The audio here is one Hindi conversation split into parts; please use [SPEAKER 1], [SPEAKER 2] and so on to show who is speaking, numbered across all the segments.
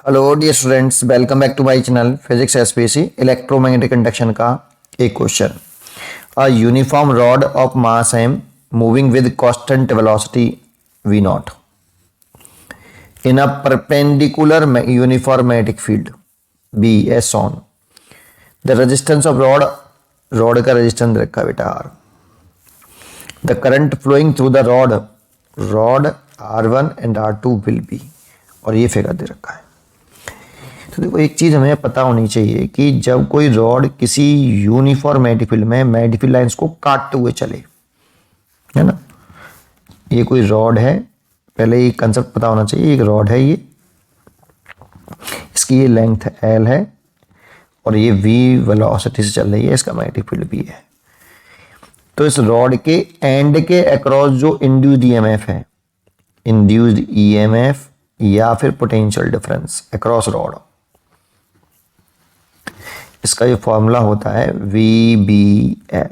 [SPEAKER 1] Hello dear students, welcome back to my channel physics SPC. Electromagnetic induction का एक question. A uniform rod of mass M moving with constant velocity v not in a perpendicular uniform magnetic field b as on the resistance of rod का रेजिस्टेंस रखा है बेटा r। The current flowing through the rod R1 and R2 will be, और ये फिगर दे रखा है। तो देखो, एक चीज़ हमें पता होनी चाहिए कि जब कोई रॉड किसी यूनिफॉर्म मैग्नेटिक फील्ड में मैग्नेटिक फील्ड लाइंस को काटते हुए चले, है ना, ये कोई रॉड है, पहले ये कंसेप्ट पता होना चाहिए। एक रॉड है, ये इसकी ये लेंथ L है और ये V वेलोसिटी से चल रही है, इसका मैग्नेटिक फील्ड भी है। तो इस रॉड के एंड के अक्रॉस जो इंड्यूस्ड ईएमएफ है, इंड्यूस्ड ईएमएफ या फिर पोटेंशियल डिफरेंस अक्रॉस रॉड, इसका ये फॉर्मूला होता है VBL।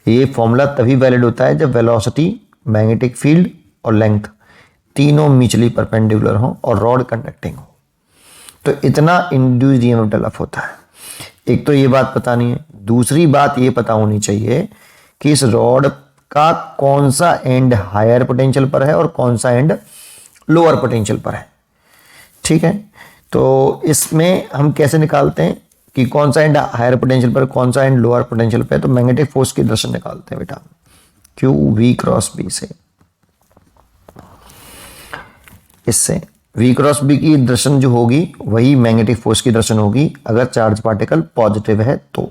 [SPEAKER 1] ये फॉर्मूला तभी वैलिड होता है जब वेलोसिटी, मैग्नेटिक फील्ड और लेंथ तीनों म्यूचुअली परपेंडिकुलर हो और रॉड कंडक्टिंग हो। तो इतना इंड्यूस्ड ईएमएफ डेवलप होता है। एक तो ये बात पता नहीं है, दूसरी बात ये पता होनी चाहिए कि इस रॉड का कौन सा एंड हायर पोटेंशियल पर है और कौन सा एंड लोअर पोटेंशियल पर है। ठीक है, तो इसमें हम कैसे निकालते हैं कि कौन सा एंड हायर पोटेंशियल पर, कौन सा एंड लोअर पोटेंशियल पर? तो मैग्नेटिक फोर्स की डायरेक्शन निकालते हैं बेटा, Q V क्रॉस B से। इससे V क्रॉस B की डायरेक्शन जो होगी वही मैग्नेटिक फोर्स की डायरेक्शन होगी अगर चार्ज पार्टिकल पॉजिटिव है तो।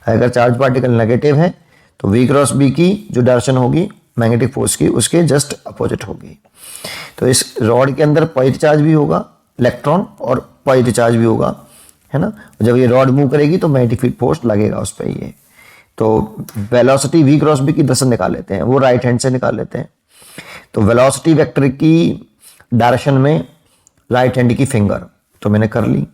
[SPEAKER 1] अगर चार्ज पार्टिकल नेगेटिव है तो V क्रॉस B की जो डायरेक्शन होगी मैग्नेटिक फोर्स की, उसके जस्ट अपोजिट होगी। तो इस रॉड के अंदर पॉजिटिव चार्ज भी होगा, इलेक्ट्रॉन, और पॉजिटिव चार्ज भी होगा, है ना। जब ये रॉड मूव करेगी तो मैग्नेटिक फील्ड फोर्स लगेगा उस पर। ये तो वेलोसिटी V क्रॉस B की डायरेक्शन निकाल लेते हैं, वो राइट हैंड से निकाल लेते हैं। तो वेलोसिटी वेक्टर की डायरेक्शन में राइट हैंड की फिंगर तो मैंने कर ली,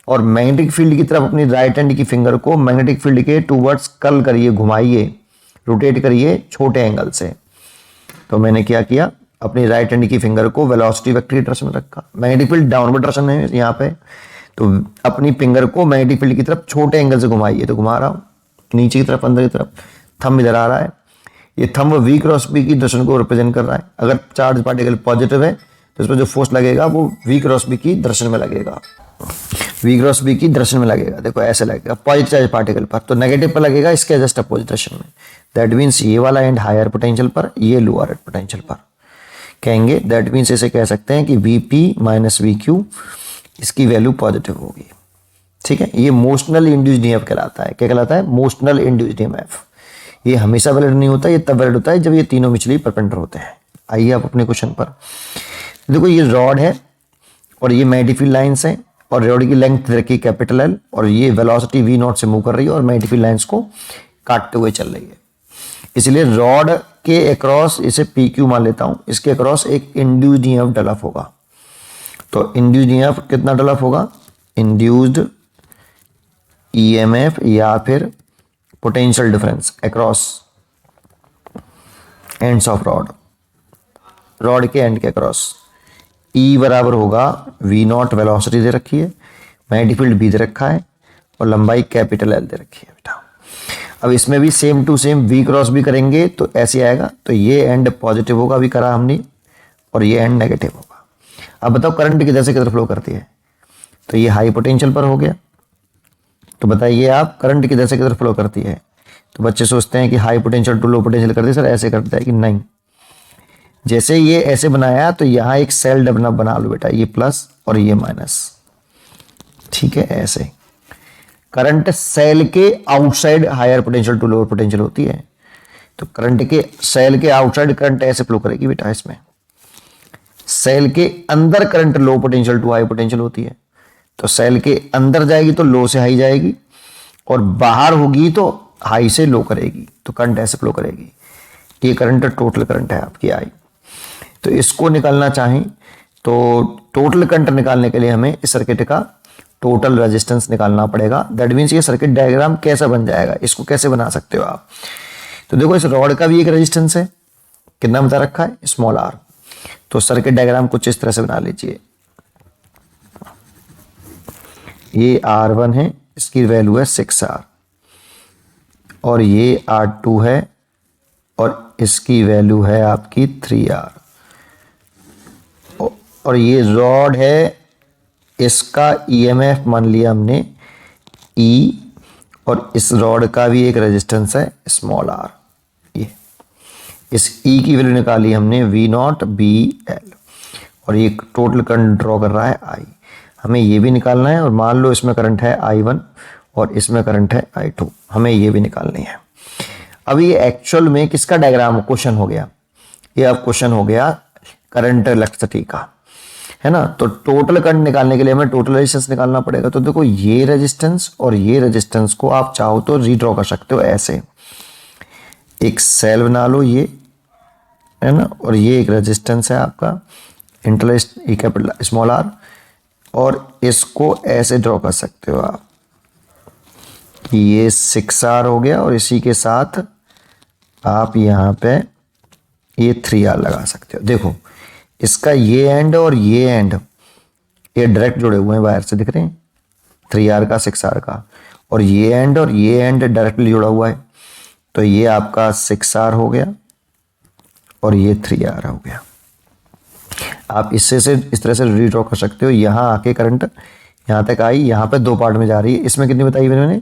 [SPEAKER 1] और मैग्नेटिक फील्ड की तरफ अपनी राइट हैंड की फिंगर को मैग्नेटिक फील्ड के टूवर्ड्स कर्ल करिए, घुमाइए, रोटेट करिए छोटे एंगल से। तो मैंने क्या किया, अपनी राइट हैंड की फिंगर को वेलोसिटी वेक्टर की डायरेक्शन में रखा। मैग्नेटिक फील्ड डाउनवर्ड डायरेक्शन है यहाँ पे, तो अपनी फिंगर को मैग्नेटिक फील्ड की तरफ छोटे एंगल से घुमाइए। तो घुमा रहा हूँ नीचे की तरफ, अंदर की तरफ, थंब इधर आ रहा है। ये थंब V क्रॉस B की डायरेक्शन को रिप्रेजेंट कर रहा है। अगर चार्ज पार्टिकल पॉजिटिव है तो इस पर जो फोर्स लगेगा वो V क्रॉस B की डायरेक्शन में लगेगा, V क्रॉस B की डायरेक्शन में लगेगा। देखो ऐसे लगेगा पॉजिटिव चार्ज पार्टिकल पर, तो नेगेटिव पर लगेगा इसके जस्ट अपोजिट डायरेक्शन में। दैट मीन्स ये वाला एंड हायर पोटेंशियल पर, ये लोअर पोटेंशियल पर कहेंगे। दैट मीन्स इसे कह सकते हैं कि VP माइनस VQ, इसकी वैल्यू पॉजिटिव होगी। ठीक है, ये मोशनल इंड्यूस्ड ईएमएफ कहलाता है। क्या कहलाता है? Motional induced EMF. ये हमेशा वैलिड नहीं होता, ये तब वैलिड होता है जब ये तीनों म्यूचुअली परपेंडिकुलर होते हैं। आइए आप अपने क्वेश्चन पर। देखो, ये रॉड है और ये मैग्नेटिक फील्ड लाइंस है, और रॉड की लेंथ रखी कैपिटल L, और ये वेलोसिटी V नॉट से मूव कर रही है और मैग्नेटिक फील्ड लाइंस को काटते हुए चल रही है। इसलिए रॉड के अक्रॉस, इसे PQ मान लेता हूं, इसके अक्रॉस एक इंड्यूस्ड ईएमएफ डेवलप होगा। तो इंड्यूस्ड ईएमएफ कितना डेवलप होगा? इंड्यूस्ड ईएमएफ या फिर potential difference across ends of rod के एंड के अक्रॉस। E बराबर होगा V नॉट, वेलोसिटी दे रखी है, मैग्नेटिक फील्ड B दे रखा है, और लंबाई कैपिटल L दे रखी है बेटा। अब इसमें भी same to same V cross B करेंगे तो ऐसे आएगा। तो ये एंड पॉजिटिव होगा, अभी करा हमने, और ये एंड नेगेटिव होगा। अब बताओ करंट किधर से किधर फ्लो करती है? तो ये हाई पोटेंशियल पर हो गया। तो बताइए आप, करंट किधर से किधर फ्लो करती है? तो बच्चे सोचते हैं कि high potential to low potential करती है। सर ऐसे करता है कि नहीं, जैसे ये ऐसे बनाया तो यहाँ एक सेल बना लो बेटा, ये प्लस और ये माइनस। ठीक है, ऐसे करंट सेल के outside higher potential to lower potential होती है। तो करंट के सेल के आउटसाइड करंट ऐसे फ्लो करेगी बेटा। इसमें सेल के अंदर current low potential to high potential होती है। तो सेल के अंदर जाएगी तो लो से हाई जाएगी, और बाहर होगी तो हाई से लो करेगी। तो करंट ऐसे फ्लो करेगी। ये करंट टोटल करंट है आपकी आई। तो इसको निकालना चाहें तो टोटल करंट निकालने के लिए हमें इस सर्किट का टोटल रेजिस्टेंस निकालना पड़ेगा। दैट मीन्स ये सर्किट डायग्राम कैसा बन जाएगा, इसको कैसे बना सकते हो आप? तो देखो, इस रॉड का भी एक रेजिस्टेंस है, कितना बता रखा है? Small r। तो सर्किट डायग्राम कुछ इस तरह से बना लीजिए। ये R1 है, इसकी वैल्यू है 6R, और ये R2 है और इसकी वैल्यू है आपकी 3R, और ये रॉड है, इसका EMF मान लिया हमने E, और इस रॉड का भी एक रेजिस्टेंस है स्मॉल r। ये इस E की वैल्यू निकाली हमने V0BL, और ये टोटल करंट ड्रॉ कर रहा है I। हमें ये भी निकालना है, और मान लो इसमें करंट है I1 और इसमें करंट है I2, हमें ये भी निकालनी है। अब ये एक्चुअल में किसका डायग्राम क्वेश्चन हो गया, ये अब क्वेश्चन हो गया करंट इलेक्ट्रिसिटी का, है ना। तो टोटल करंट निकालने के लिए हमें टोटल रेजिस्टेंस निकालना पड़ेगा। तो देखो ये रेजिस्टेंस और ये रेजिस्टेंस को आप चाहो तो रीड्रॉ कर सकते हो ऐसे, एक सेल बना लो ये, है ना, और ये एक रेजिस्टेंस है आपका इंटरनल कैपिटल स्मॉल r, और इसको ऐसे ड्रॉ कर सकते हो आप कि ये 6R हो गया, और इसी के साथ आप यहाँ पे ये 3R लगा सकते हो। देखो इसका ये एंड और ये एंड ये डायरेक्ट जुड़े हुए हैं, वायर से दिख रहे हैं, 3R का 6R का, और ये एंड और ये एंड डायरेक्टली जुड़ा हुआ है। तो ये आपका 6R हो गया और ये 3R हो गया। आप इससे से इस तरह से रीड्रॉ कर सकते हो। यहाँ आके करंट यहाँ तक आई, यहाँ पे दो पार्ट में जा रही है। इसमें कितनी बताई मैंने,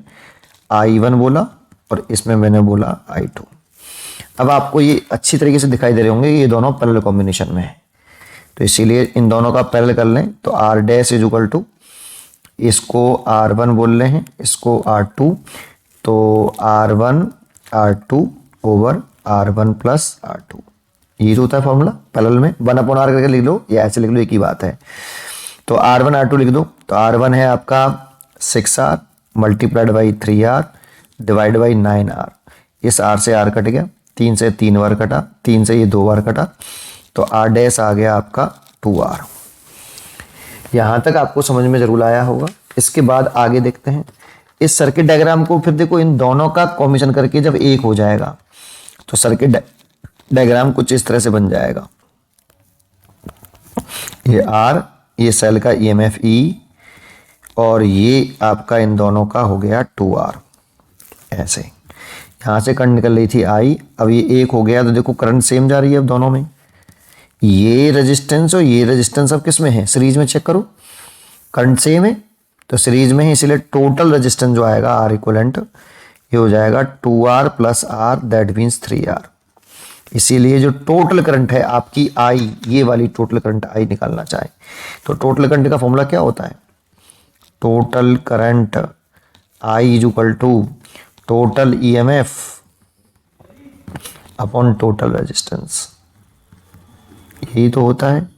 [SPEAKER 1] I1 बोला, और इसमें मैंने बोला I2। अब आपको ये अच्छी तरीके से दिखाई दे रहे होंगे, ये दोनों पैरेलल कॉम्बिनेशन में है, तो इसीलिए इन दोनों का पैरेलल कर लें। तो R dash is equal to, इसको R1 बोल रहे हैं, इसको R2, तो R1 R2 over R1 plus R2, ये जो होता है फॉर्मूला पैरेलल में। 1/R करके लिख लो या ऐसे लिख लो, एक ही बात है। तो R1 R2 लिख दो। तो R1 है आपका 6R multiplied by 3R divide by 9R। इस R से R कट गया, 3 से 3 बार कटा, 3 से ये 2 बार कटा, तो R डैश आ गया आपका 2R। यहाँ तक आपको समझ में जरूर आया होगा। इसके बाद आगे देखते हैं इस सर्किट डायग्राम को। फिर देखो इन दोनों का कॉम्बिनेशन करके जब एक हो जाएगा तो सर्किट डायग्राम कुछ इस तरह से बन जाएगा। ये R, ये सेल का EMF E, और ये आपका इन दोनों का हो गया 2R। ऐसे यहाँ से करंट निकल रही थी I, अब ये एक हो गया, तो देखो करंट सेम जा रही है अब दोनों में। ये रेजिस्टेंस और ये रेजिस्टेंस अब किस में है, सीरीज में चेक करो, करंट सेम है तो सीरीज में है, इसीलिए टोटल रेजिस्टेंस जो आएगा R इक्वलेंट ये हो जाएगा 2R plus R, that means 3R। इसीलिए जो टोटल करंट है आपकी I, ये वाली टोटल करंट I निकालना चाहे तो टोटल करंट का फॉर्मूला क्या होता है, total current I is equal to total EMF upon total resistance, यही तो होता है।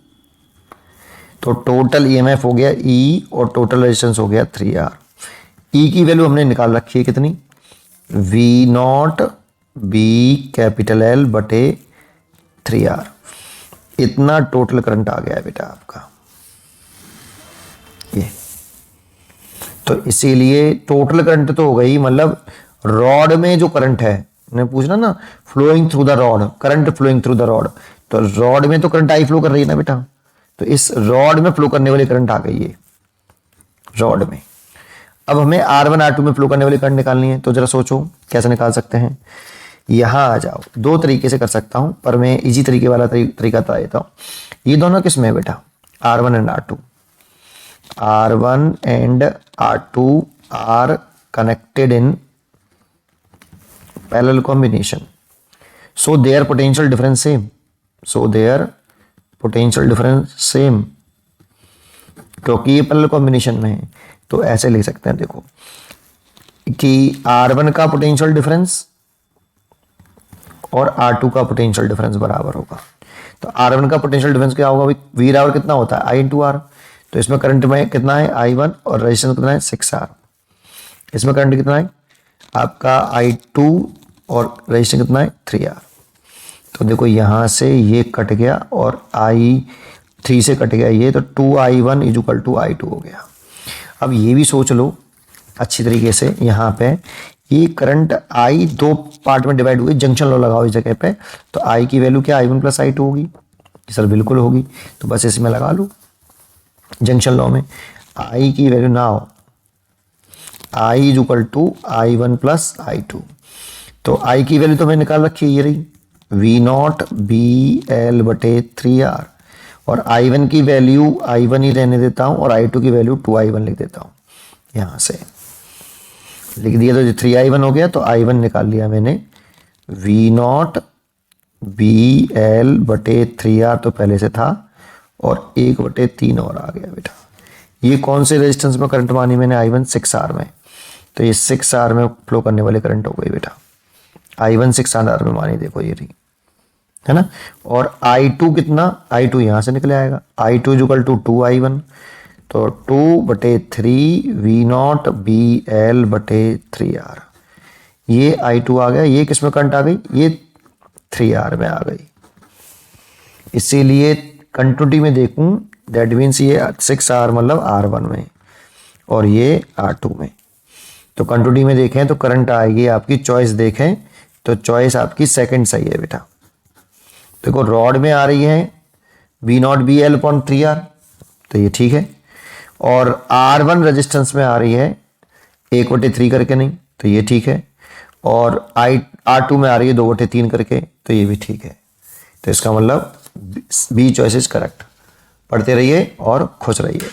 [SPEAKER 1] तो टोटल EMF हो गया E और टोटल रेजिस्टेंस हो गया 3R। E की वैल्यू हमने निकाल रखी है कितनी, V0 B कैपिटल L बटे 3R। इतना टोटल करंट आ गया है बेटा आपका ये। तो इसीलिए टोटल करंट तो हो गई, मतलब रॉड में जो करंट है, मैंने पूछना ना flowing through the rod, current flowing through the rod, तो रॉड में तो करंट I फ्लो कर रही है ना बेटा, तो इस रॉड में फ्लो करने वाली करंट आ गई है रॉड में। अब हमें R1 R2 में फ्लो करने वाली करंट निकालनी है, तो जरा सोचो कैसे निकाल सकते हैं। यहां आ जाओ, दो तरीके से कर सकता हूं, पर मैं इजी तरीके वाला तरीका बता देता हूं। ये दोनों किस में है बेटा, R1 and R2। R1 and R2 are connected in parallel combination, so their potential difference same, so their potential difference same, क्योंकि ये पैरेलल कॉम्बिनेशन में है। तो ऐसे लिख सकते हैं देखो कि R1 का पोटेंशियल डिफरेंस और R2 का पोटेंशियल डिफरेंस बराबर होगा। तो R1 का पोटेंशियल डिफरेंस क्या होगा, V बराबर कितना होता है I इंटू R। तो इसमें करंट में कितना है I1 और रेजिस्टेंस कितना है 6R। इसमें करंट कितना है आपका I2 और रेजिस्टेंस कितना है 3R। तो देखो यहाँ से ये कट गया और I3 से कट गया ये, तो 2I1 is equal to I2 हो गया। अब ये भी सोच लो अच्छी तरीके से, यहाँ पे ये करंट I दो पार्ट में डिवाइड हुई, जंक्शन लॉ लगाओ इस जगह पे, तो I की वैल्यू क्या I1 प्लस I2 होगी, सर बिल्कुल होगी। तो बस इसमें लगा लो जंक्शन लॉ में, I की वैल्यू ना हो I is equal to I1 plus I2। तो आई की वैल्यू तो मैंने निकाल रखी है, ये रही V0 BL बटे 3R, और I1 की वैल्यू I1 ही रहने देता हूँ और I2 की वैल्यू 2I1 लिख देता हूँ। यहाँ से लिख दिया तो 3I1 हो गया, तो I1 निकाल लिया मैंने V0 BL बटे 3R तो पहले से था, और 1/3 और आ गया बेटा। ये कौन से रेजिस्टेंस में करंट मानी मैंने? I1 6R में, तो ये 6R में फ्लो करने वाले करंट हो गई बेटा। I1 6R में मानी, देखो ये रही, है ना। और I2 कितना? I2 यहाँ से निकले आएगा, I2 इक्वल टू 2I1, तो 2/3 V0 BL बटे 3R। ये I2 आ गया, ये किस में करंट आ गई? ये 3R में आ गई। इसीलिए कंटिन्यूटी में देखूं, दैट मीन्स ये 6R मतलब R1 में और ये R2 में। तो कंटिन्यूटी में देखें तो करंट आएगी आपकी, चॉइस देखें तो चॉइस आपकी सेकंड सही है बेटा। देखो रॉड में आ रही है V0 BL अपॉन 3R, तो ये ठीक है, और R1 रेजिस्टेंस में आ रही है 1/3 करके, नहीं तो ये ठीक है, और R2 में आ रही है 2/3 करके, तो ये भी ठीक है। तो इसका मतलब बी चॉइस इज करेक्ट। पढ़ते रहिए और खुश रहिए।